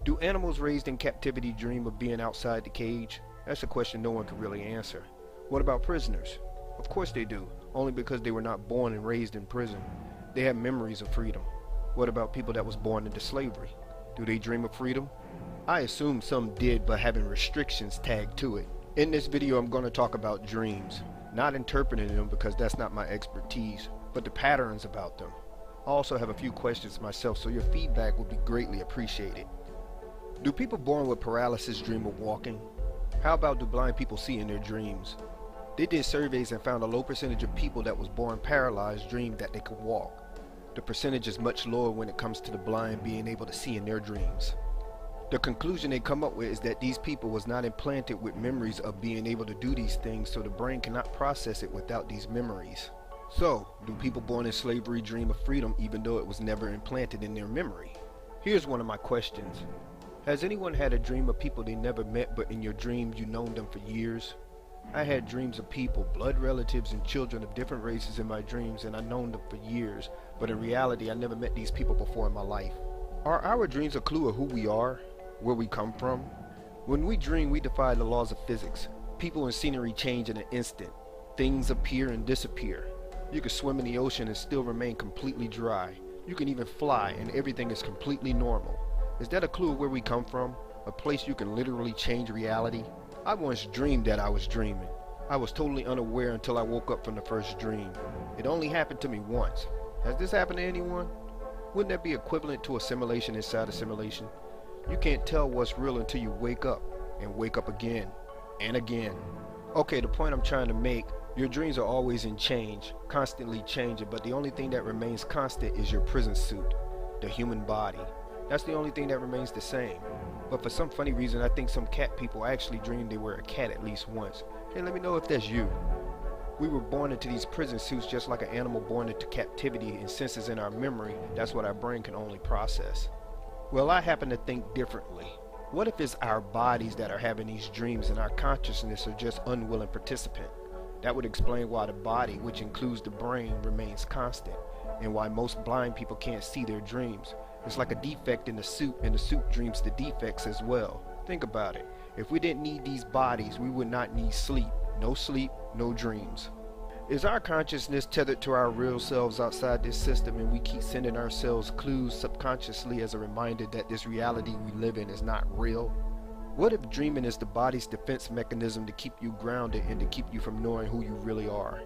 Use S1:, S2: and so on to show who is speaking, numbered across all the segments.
S1: Do animals raised in captivity dream of being outside the cage? That's a question no one can really answer. What about prisoners? Of course they do, only because they were not born and raised in prison. They have memories of freedom. What about people that was born into slavery? Do they dream of freedom? I assume some did, but having restrictions tagged to it. In this video I'm going to talk about dreams, not interpreting them because that's not my expertise, but the patterns about them. I also have a few questions myself, so your feedback would be greatly appreciated. Do people born with paralysis dream of walking? How about do blind people see in their dreams? They did surveys and found a low percentage of people that was born paralyzed dreamed that they could walk. The percentage is much lower when it comes to the blind being able to see in their dreams. The conclusion they come up with is that these people was not implanted with memories of being able to do these things, so the brain cannot process it without these memories. So, do people born in slavery dream of freedom even though it was never implanted in their memory? Here's one of my questions. Has anyone had a dream of people they never met, but in your dream you known them for years? I had dreams of people, blood relatives and children of different races in my dreams, and I known them for years, but in reality I never met these people before in my life. Are our dreams a clue of who we are? Where we come from? When we dream, we defy the laws of physics. People and scenery change in an instant. Things appear and disappear. You can swim in the ocean and still remain completely dry. You can even fly and everything is completely normal. Is that a clue of where we come from? A place you can literally change reality? I once dreamed that I was dreaming. I was totally unaware until I woke up from the first dream. It only happened to me once. Has this happened to anyone? Wouldn't that be equivalent to a simulation inside a simulation? You can't tell what's real until you wake up, and wake up again, and again. Okay, the point I'm trying to make, your dreams are always in change, constantly changing, but the only thing that remains constant is your prison suit, the human body. That's the only thing that remains the same. But for some funny reason, I think some cat people actually dream they were a cat at least once. Hey, let me know if that's you. We were born into these prison suits just like an animal born into captivity, and since it's in our memory, that's what our brain can only process. Well, I happen to think differently. What if it's our bodies that are having these dreams and our consciousness are just unwilling participant? That would explain why the body, which includes the brain, remains constant, and why most blind people can't see their dreams. It's like a defect in the suit, and the suit dreams the defects as well. Think about it. If we didn't need these bodies, we would not need sleep. No sleep, no dreams. Is our consciousness tethered to our real selves outside this system, and we keep sending ourselves clues subconsciously as a reminder that this reality we live in is not real? What if dreaming is the body's defense mechanism to keep you grounded and to keep you from knowing who you really are?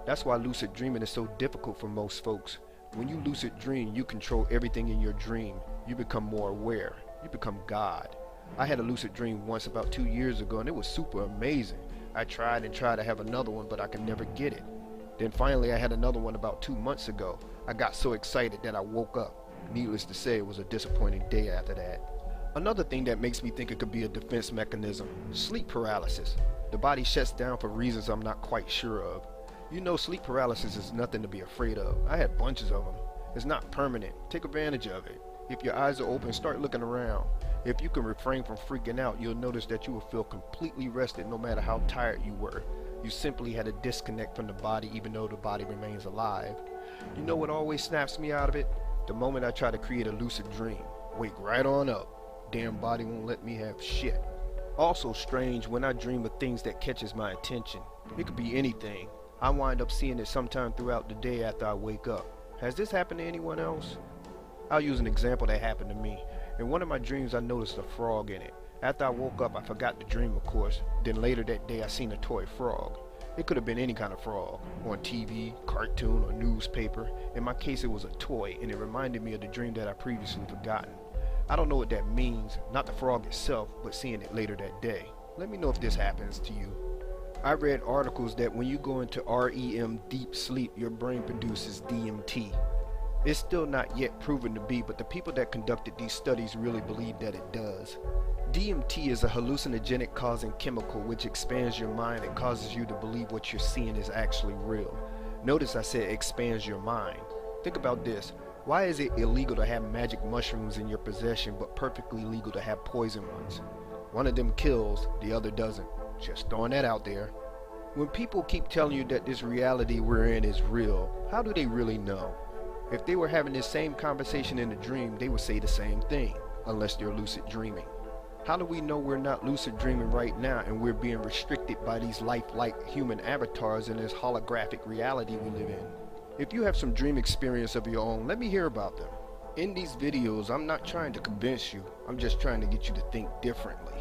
S1: That's why lucid dreaming is so difficult for most folks. When you lucid dream, you control everything in your dream. You become more aware. You become God. I had a lucid dream once about 2 years ago, and it was super amazing. I tried to have another one, but I could never get it. Then finally I had another one about 2 months ago. I got so excited that I woke up. Needless to say, it was a disappointing day after that. Another thing that makes me think it could be a defense mechanism: sleep paralysis. The body shuts down for reasons I'm not quite sure of. You know, sleep paralysis is nothing to be afraid of. I had bunches of them. It's not permanent. Take advantage of it. If your eyes are open, start looking around. If you can refrain from freaking out, you'll notice that you will feel completely rested no matter how tired you were. You simply had a disconnect from the body even though the body remains alive. You know what always snaps me out of it? The moment I try to create a lucid dream. Wake right on up. Damn body won't let me have shit. Also strange, when I dream of things that catches my attention. It could be anything. I wind up seeing it sometime throughout the day after I wake up. Has this happened to anyone else? I'll use an example that happened to me. In one of my dreams I noticed a frog in it. After I woke up I forgot the dream, of course. Then later that day I seen a toy frog. It could have been any kind of frog, on TV, cartoon, or newspaper. In my case it was a toy, and it reminded me of the dream that I previously forgotten. I don't know what that means, not the frog itself, but seeing it later that day. Let me know if this happens to you. I read articles that when you go into REM deep sleep, your brain produces DMT. It's still not yet proven to be, but the people that conducted these studies really believe that it does. DMT is a hallucinogenic causing chemical which expands your mind and causes you to believe what you're seeing is actually real. Notice I said expands your mind. Think about this. Why is it illegal to have magic mushrooms in your possession but perfectly legal to have poison ones? One of them kills, the other doesn't. Just throwing that out there. When people keep telling you that this reality we're in is real, how do they really know? If they were having this same conversation in a dream, they would say the same thing. unless they're lucid dreaming. How do we know we're not lucid dreaming right now and we're being restricted by these lifelike human avatars in this holographic reality we live in? If you have some dream experience of your own, let me hear about them. In these videos, I'm not trying to convince you, I'm just trying to get you to think differently.